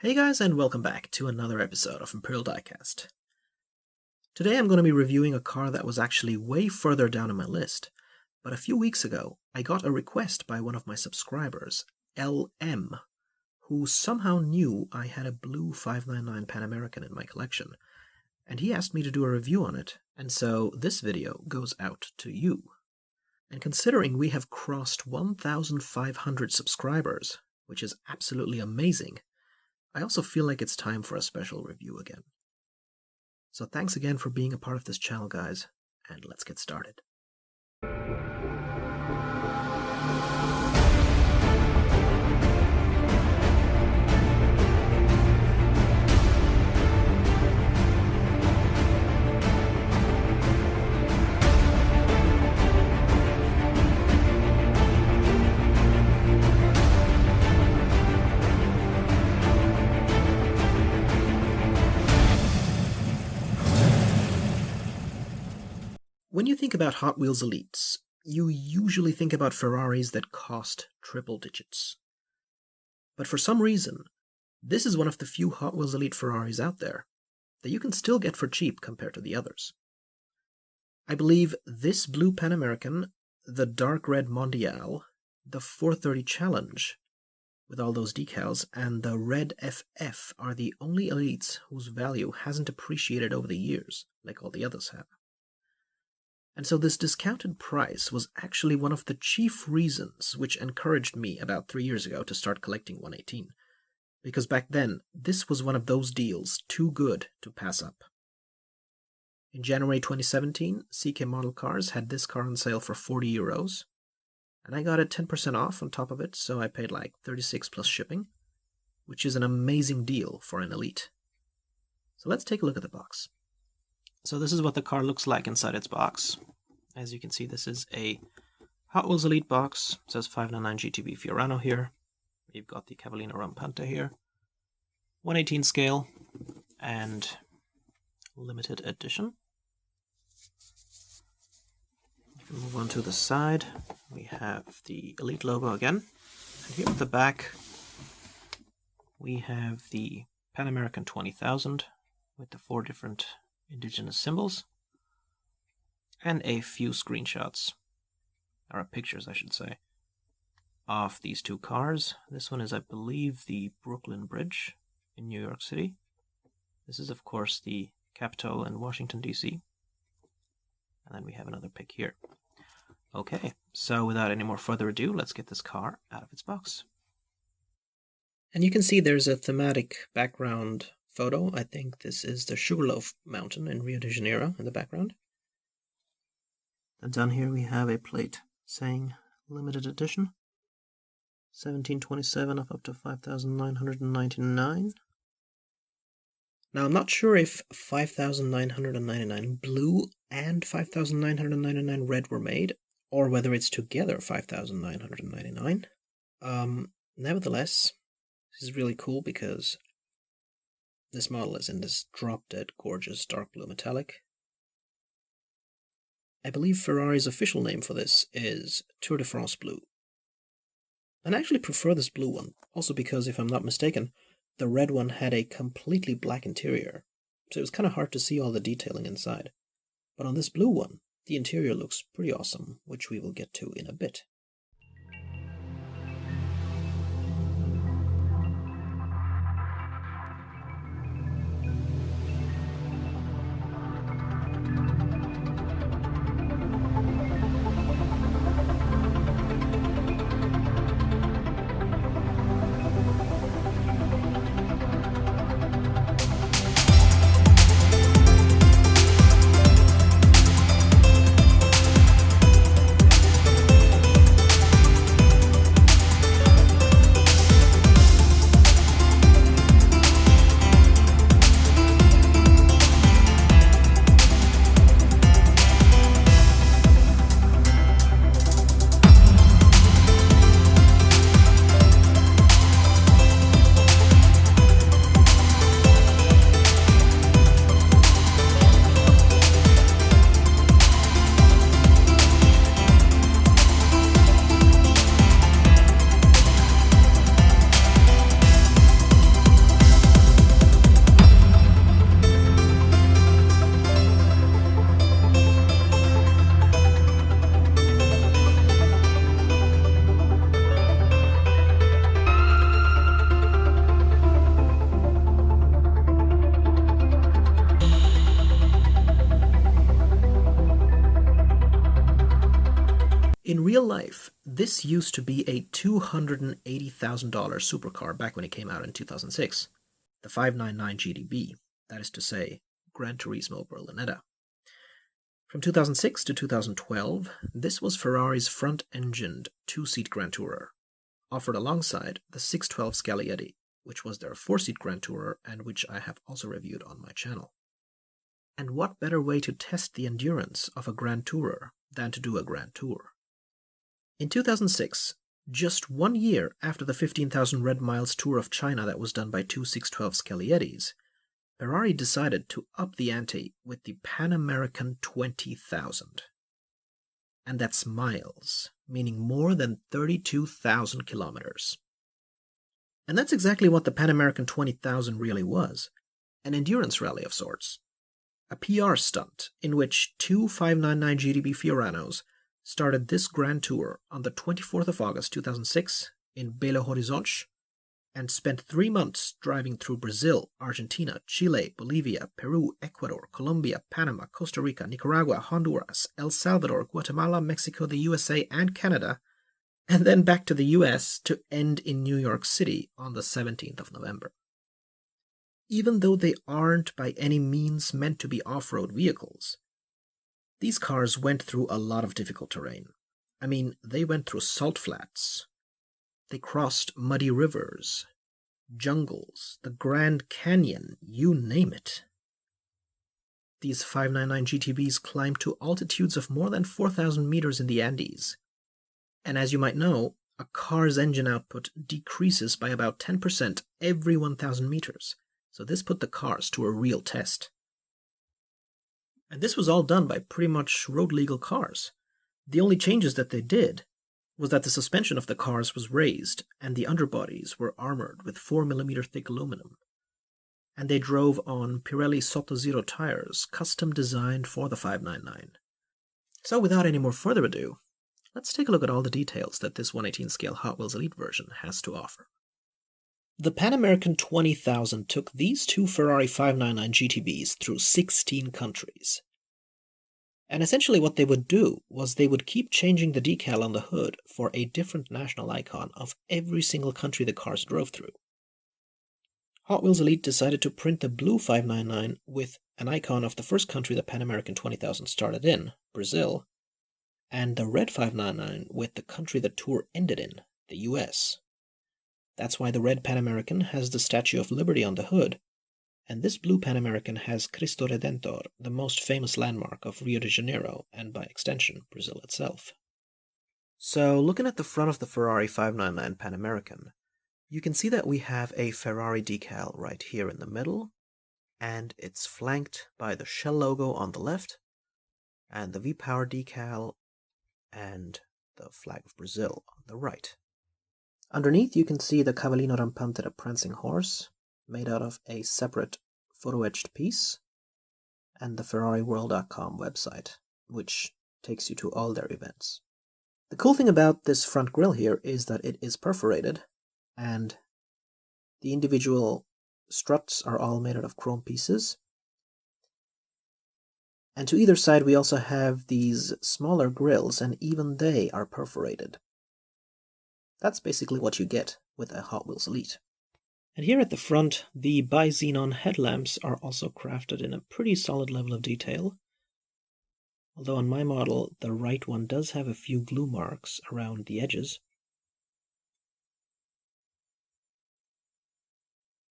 Hey guys, and welcome back to another episode of Imperial Diecast. Today I'm going to be reviewing a car that was actually way further down on my list, but a few weeks ago I got a request by one of my subscribers, LM, who somehow knew I had a blue 599 Panamerican in my collection, and he asked me to do a review on it, and so this video goes out to you. And considering we have crossed 1,500 subscribers, which is absolutely amazing, I also feel like it's time for a special review again. So thanks again for being a part of this channel, guys, and let's get started. When you think about Hot Wheels Elites, you usually think about Ferraris that cost triple digits. But for some reason, this is one of the few Hot Wheels Elite Ferraris out there that you can still get for cheap compared to the others. I believe this blue Panamerican, the dark red Mondial, the 430 Challenge, with all those decals, and the red FF are the only Elites whose value hasn't appreciated over the years, like all the others have. And so this discounted price was actually one of the chief reasons which encouraged me about 3 years ago to start collecting 118. Because back then, this was one of those deals too good to pass up. In January 2017, CK Model Cars had this car on sale for €40, and I got it 10% off on top of it, so I paid like 36 plus shipping, which is an amazing deal for an Elite. So let's take a look at the box. So this is what the car looks like inside its box. As you can see, this is a Hot Wheels Elite box. It says 599 GTB Fiorano here. We've got the Cavallino Rampante here. 118 scale and limited edition. If we move on to the side, we have the Elite logo again. And here at the back, we have the Pan American 20,000 with the 4 different indigenous symbols, and a few screenshots, or pictures I should say, of these two cars. This one is, I believe, the Brooklyn Bridge in New York City. This is, of course, the Capitol in Washington, D.C. And then we have another pic here. Okay, so without any more further ado, let's get this car out of its box. And you can see there's a thematic background photo. I think this is the Sugarloaf Mountain in Rio de Janeiro in the background. And down here we have a plate saying limited edition, 1727 up to 5,999. Now I'm not sure if 5,999 blue and 5,999 red were made, or whether it's together 5,999. Nevertheless, this is really cool because this model is in this drop-dead gorgeous dark blue metallic. I believe Ferrari's official name for this is Tour de France Blue. And I actually prefer this blue one, also because, if I'm not mistaken, the red one had a completely black interior, so it was kind of hard to see all the detailing inside. But on this blue one, the interior looks pretty awesome, which we will get to in a bit. life, this used to be a $280,000 supercar back when it came out in 2006, the 599 GTB, that is to say, Gran Turismo Berlinetta. From 2006 to 2012, this was Ferrari's front-engined two-seat Grand Tourer, offered alongside the 612 Scaglietti, which was their four-seat Grand Tourer and which I have also reviewed on my channel. And what better way to test the endurance of a Grand Tourer than to do a Grand Tour? In 2006, just 1 year after the 15,000 red miles tour of China that was done by two 612 Scagliettis, Ferrari decided to up the ante with the Panamerican 20,000. And that's miles, meaning more than 32,000 kilometers. And that's exactly what the Panamerican 20,000 really was, an endurance rally of sorts. A PR stunt in which two 599 GTB Fiorano's started this Grand Tour on the 24th of August 2006 in Belo Horizonte and spent 3 months driving through Brazil, Argentina, Chile, Bolivia, Peru, Ecuador, Colombia, Panama, Costa Rica, Nicaragua, Honduras, El Salvador, Guatemala, Mexico, the USA, and Canada, and then back to the US to end in New York City on the 17th of November. Even though they aren't by any means meant to be off-road vehicles, these cars went through a lot of difficult terrain. I mean, they went through salt flats. They crossed muddy rivers, jungles, the Grand Canyon, you name it. These 599 GTBs climbed to altitudes of more than 4,000 meters in the Andes. And as you might know, a car's engine output decreases by about 10% every 1,000 meters. So this put the cars to a real test. And this was all done by pretty much road-legal cars. The only changes that they did was that the suspension of the cars was raised and the underbodies were armored with 4mm thick aluminum. And they drove on Pirelli Sotto Zero tires, custom designed for the 599. So without any more further ado, let's take a look at all the details that this 1/18 scale Hot Wheels Elite version has to offer. The Panamerican 20,000 took these two Ferrari 599 GTBs through 16 countries. And essentially what they would do was they would keep changing the decal on the hood for a different national icon of every single country the cars drove through. Hot Wheels Elite decided to print the blue 599 with an icon of the first country the Panamerican 20,000 started in, Brazil, and the red 599 with the country the tour ended in, the US. That's why the red Panamerican has the Statue of Liberty on the hood, and this blue Panamerican has Cristo Redentor, the most famous landmark of Rio de Janeiro, and by extension, Brazil itself. So, looking at the front of the Ferrari 599 Panamerican, you can see that we have a Ferrari decal right here in the middle, and it's flanked by the Shell logo on the left, and the V-Power decal, and the flag of Brazil on the right. Underneath you can see the Cavallino Rampante, a prancing horse, made out of a separate photo-etched piece, and the FerrariWorld.com website, which takes you to all their events. The cool thing about this front grille here is that it is perforated, and the individual struts are all made out of chrome pieces. And to either side we also have these smaller grilles, and even they are perforated. That's basically what you get with a Hot Wheels Elite. And here at the front, the bi-xenon headlamps are also crafted in a pretty solid level of detail. Although on my model, the right one does have a few glue marks around the edges.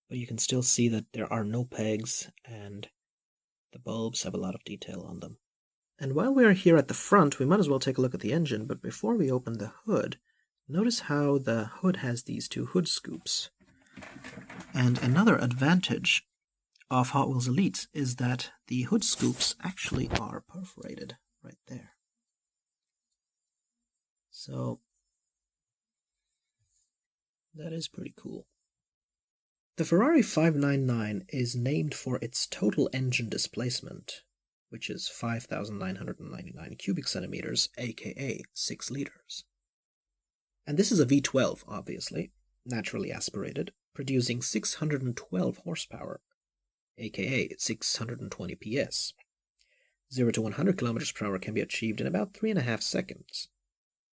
But you can still see that there are no pegs, and the bulbs have a lot of detail on them. And while we are here at the front, we might as well take a look at the engine, but before we open the hood, notice how the hood has these two hood scoops. And another advantage of Hot Wheels Elites is that the hood scoops actually are perforated right there. So that is pretty cool. The Ferrari 599 is named for its total engine displacement, which is 5,999 cubic centimeters, aka 6 liters. And this is a V12, obviously, naturally aspirated, producing 612 horsepower, aka 620 PS. 0 to 100 km per hour can be achieved in about 3.5 seconds.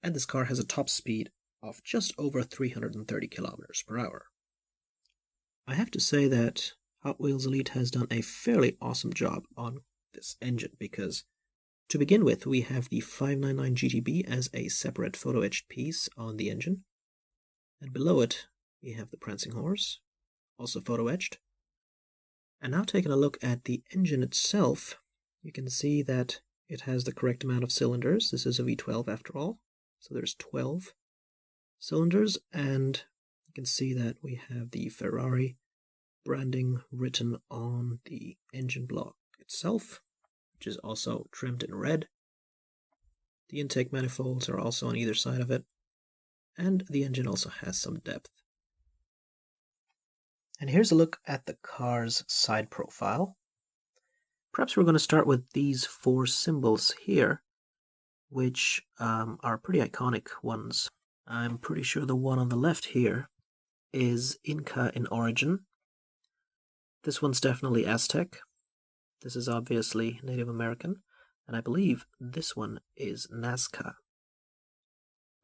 and this car has a top speed of just over 330 kilometers per hour. I have to say that Hot Wheels Elite has done a fairly awesome job on this engine because, to begin with, we have the 599 GTB as a separate photo-etched piece on the engine, and below it we have the prancing horse, also photo-etched. And now taking a look at the engine itself, you can see that it has the correct amount of cylinders. This is a V12 after all, so there's 12 cylinders, and you can see that we have the Ferrari branding written on the engine block itself, which is also trimmed in red. The intake manifolds are also on either side of it, and the engine also has some depth. And here's a look at the car's side profile. Perhaps we're going to start with these 4 symbols here, which are pretty iconic ones. I'm pretty sure the one on the left here is Inca in origin. This one's definitely Aztec. This is obviously Native American. And I believe this one is Nazca.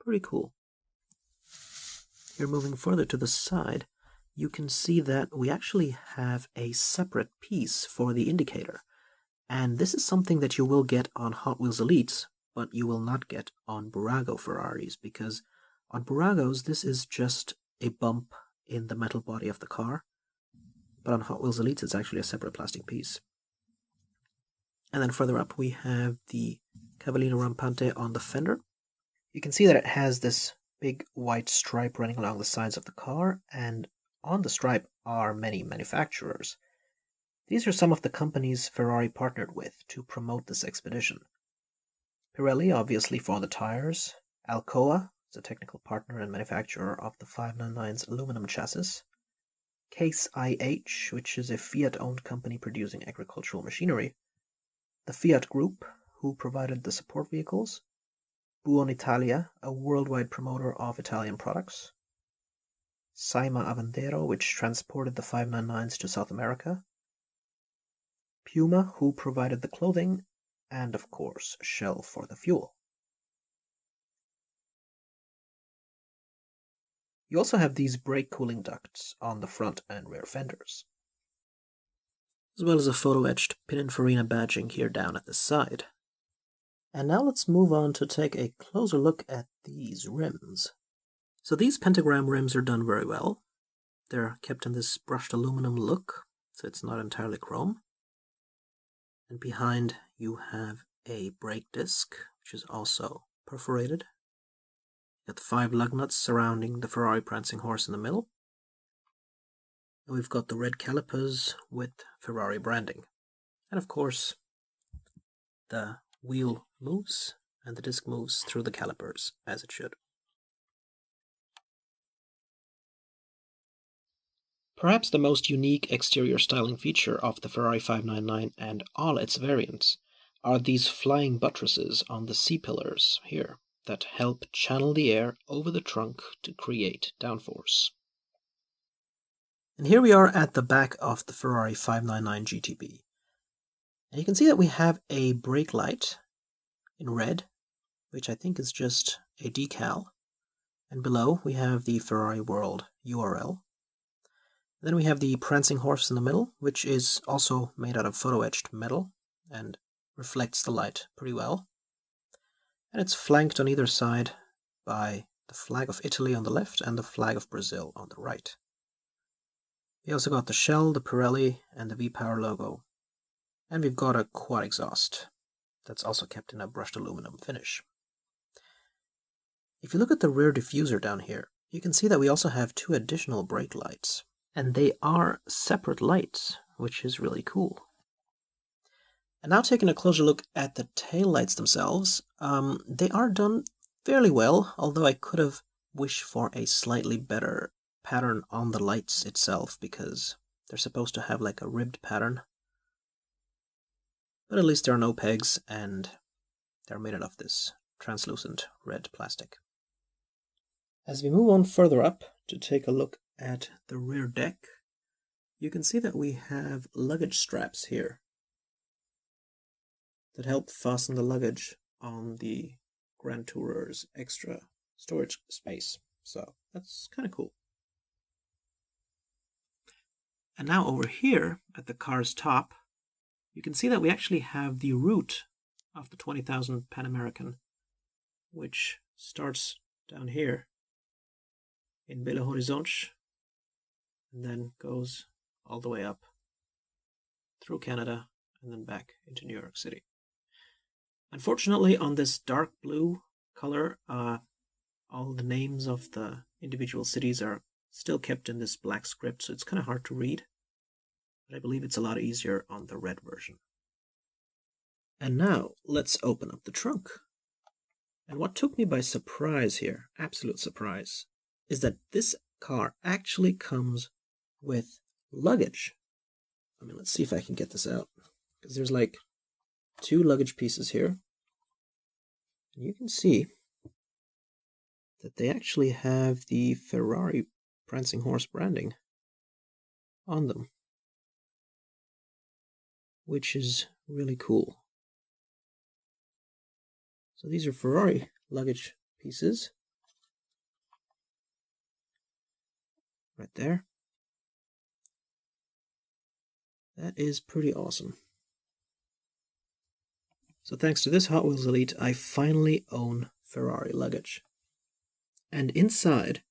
Pretty cool. Here, moving further to the side, you can see that we actually have a separate piece for the indicator. And this is something that you will get on Hot Wheels Elites, but you will not get on Burago Ferraris, because on Buragos this is just a bump in the metal body of the car, but on Hot Wheels Elites it's actually a separate plastic piece. And then further up we have the Cavallino Rampante on the fender. You can see that it has this big white stripe running along the sides of the car, and on the stripe are many manufacturers. These are some of the companies Ferrari partnered with to promote this expedition. Pirelli, obviously, for the tires. Alcoa is a technical partner and manufacturer of the 599's aluminum chassis. Case IH, which is a Fiat-owned company producing agricultural machinery. The Fiat Group, who provided the support vehicles. Buon Italia, a worldwide promoter of Italian products. Saima Aventero, which transported the 599s to South America. Puma, who provided the clothing, and of course Shell for the fuel. You also have these brake cooling ducts on the front and rear fenders, as well as a photo-etched Pininfarina badging here down at the side. And now let's move on to take a closer look at these rims. So these pentagram rims are done very well. They're kept in this brushed aluminum look, so it's not entirely chrome. And behind you have a brake disc, which is also perforated. You got the 5 lug nuts surrounding the Ferrari prancing horse in the middle. And we've got the red calipers with Ferrari branding. And of course, the wheel moves and the disc moves through the calipers, as it should. Perhaps the most unique exterior styling feature of the Ferrari 599 and all its variants are these flying buttresses on the C-pillars here that help channel the air over the trunk to create downforce. And here we are at the back of the Ferrari 599 GTB. And you can see that we have a brake light in red, which I think is just a decal. And below we have the Ferrari World URL. Then we have the prancing horse in the middle, which is also made out of photo-etched metal and reflects the light pretty well. And it's flanked on either side by the flag of Italy on the left and the flag of Brazil on the right. We also got the Shell, the Pirelli, and the V-Power logo. And we've got a quad exhaust that's also kept in a brushed aluminum finish. If you look at the rear diffuser down here, you can see that we also have 2 additional brake lights. And they are separate lights, which is really cool. And now taking a closer look at the taillights themselves, they are done fairly well, although I could have wished for a slightly better pattern on the lights itself, because they're supposed to have like a ribbed pattern. But at least there are no pegs, and they're made out of this translucent red plastic. As we move on further up to take a look at the rear deck, you can see that we have luggage straps here that help fasten the luggage on the Grand Tourer's extra storage space. So that's kind of cool. And now over here at the car's top, you can see that we actually have the route of the 20,000 Panamerican, which starts down here in Belo Horizonte and then goes all the way up through Canada and then back into New York City. Unfortunately, on this dark blue color, all the names of the individual cities are still kept in this black script, so it's kind of hard to read. But I believe it's a lot easier on the red version. And now, let's open up the trunk. And what took me by surprise here, absolute surprise, is that this car actually comes with luggage. I mean, let's see if I can get this out. Because there's like 2 luggage pieces here. And you can see that they actually have the Ferrari Prancing Horse branding on them, which is really cool. So these are Ferrari luggage pieces right there. That is pretty awesome. So thanks to this Hot Wheels Elite, I finally own Ferrari luggage. And inside,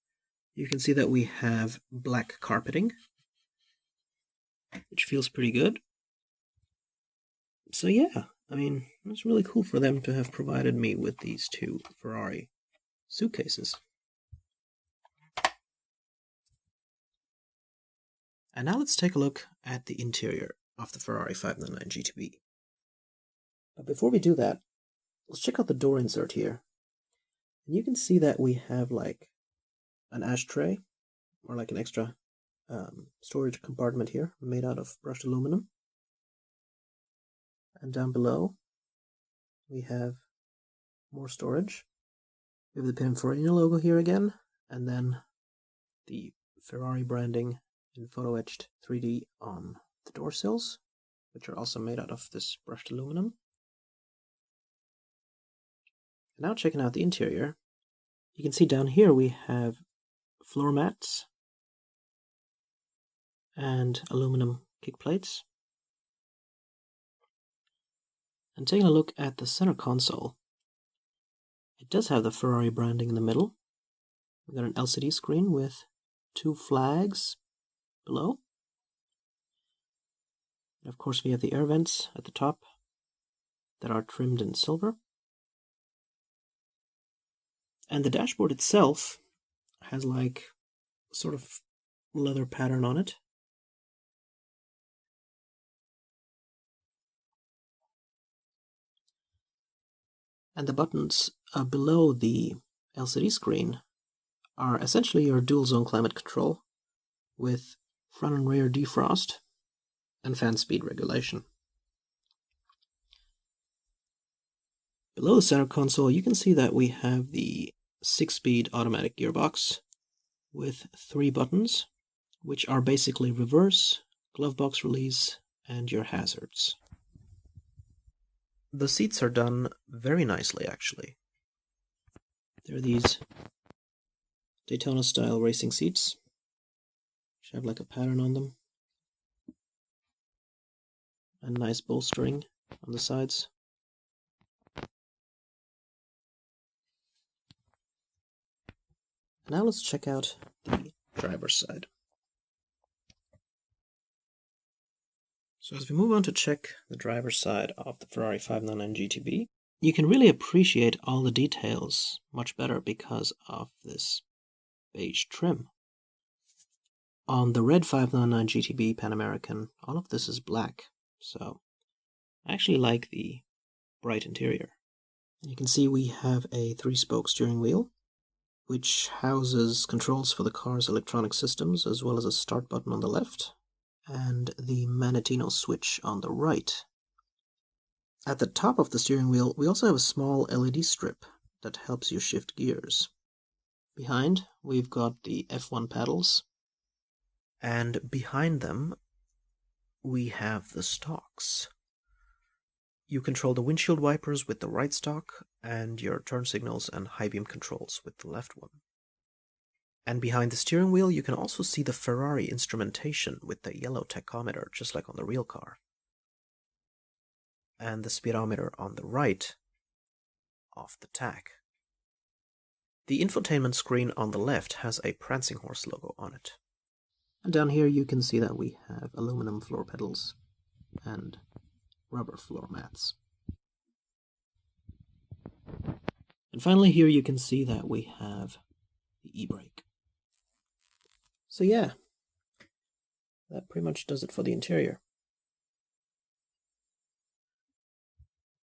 you can see that we have black carpeting, which feels pretty good. So yeah, I mean, it's really cool for them to have provided me with these 2 Ferrari suitcases. And now let's take a look at the interior of the Ferrari 599 GTB. But before we do that, let's check out the door insert here. And you can see that we have like an ashtray, or like an extra storage compartment here, made out of brushed aluminum. And down below, we have more storage. We have the Pininfarina logo here again, and then the Ferrari branding in photoetched 3D on the door sills, which are also made out of this brushed aluminum. And now checking out the interior, you can see down here we have floor mats and aluminum kick plates. And taking a look at the center console, it does have the Ferrari branding in the middle. We've got an LCD screen with 2 flags below. And of course we have the air vents at the top that are trimmed in silver. And the dashboard itself has like sort of leather pattern on it. And the buttons below the LCD screen are essentially your dual zone climate control with front and rear defrost and fan speed regulation. Below the center console, you can see that we have the 6-speed automatic gearbox with 3 buttons, which are basically reverse, glove box release, and your hazards. The seats are done very nicely, actually. They're these Daytona-style racing seats, which have like a pattern on them, and nice bolstering on the sides. Now let's check out the driver's side. So as we move on to check the driver's side of the Ferrari 599 GTB, you can really appreciate all the details much better because of this beige trim. On the red 599 GTB Panamerican, all of this is black, so I actually like the bright interior. You can see we have a 3-spoke steering wheel, which houses controls for the car's electronic systems, as well as a start button on the left, and the Manettino switch on the right. At the top of the steering wheel, we also have a small LED strip that helps you shift gears. Behind, we've got the F1 paddles, and behind them, we have the stalks. You control the windshield wipers with the right stalk, and your turn signals and high beam controls with the left one. And behind the steering wheel, you can also see the Ferrari instrumentation with the yellow tachometer, just like on the real car. And the speedometer on the right of the tach. The infotainment screen on the left has a prancing horse logo on it. And down here you can see that we have aluminum floor pedals and rubber floor mats. And finally here you can see that we have the e-brake. So yeah, that pretty much does it for the interior.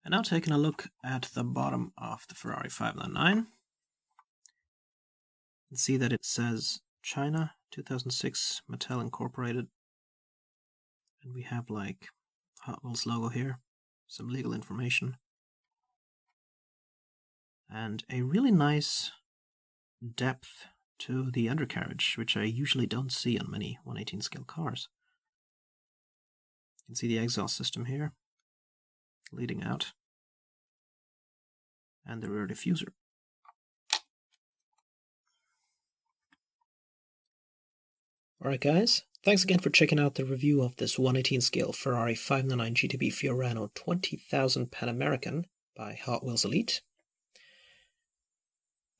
And now taking a look at the bottom of the Ferrari 599. You can see that it says China 2006 Mattel Incorporated. And we have like Hot Wheels logo here, some legal information, and a really nice depth to the undercarriage, which I usually don't see on many 1/18 scale cars. You can see the exhaust system here, leading out, and the rear diffuser. Alright guys, thanks again for checking out the review of this 1/18 scale Ferrari 599 GTB Fiorano 20,000 Panamerican by Hot Wheels Elite.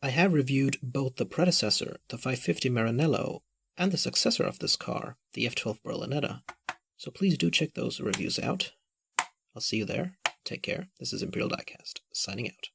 I have reviewed both the predecessor, the 550 Maranello, and the successor of this car, the F12 Berlinetta, so please do check those reviews out. I'll see you there. Take care. This is Imperial Diecast, signing out.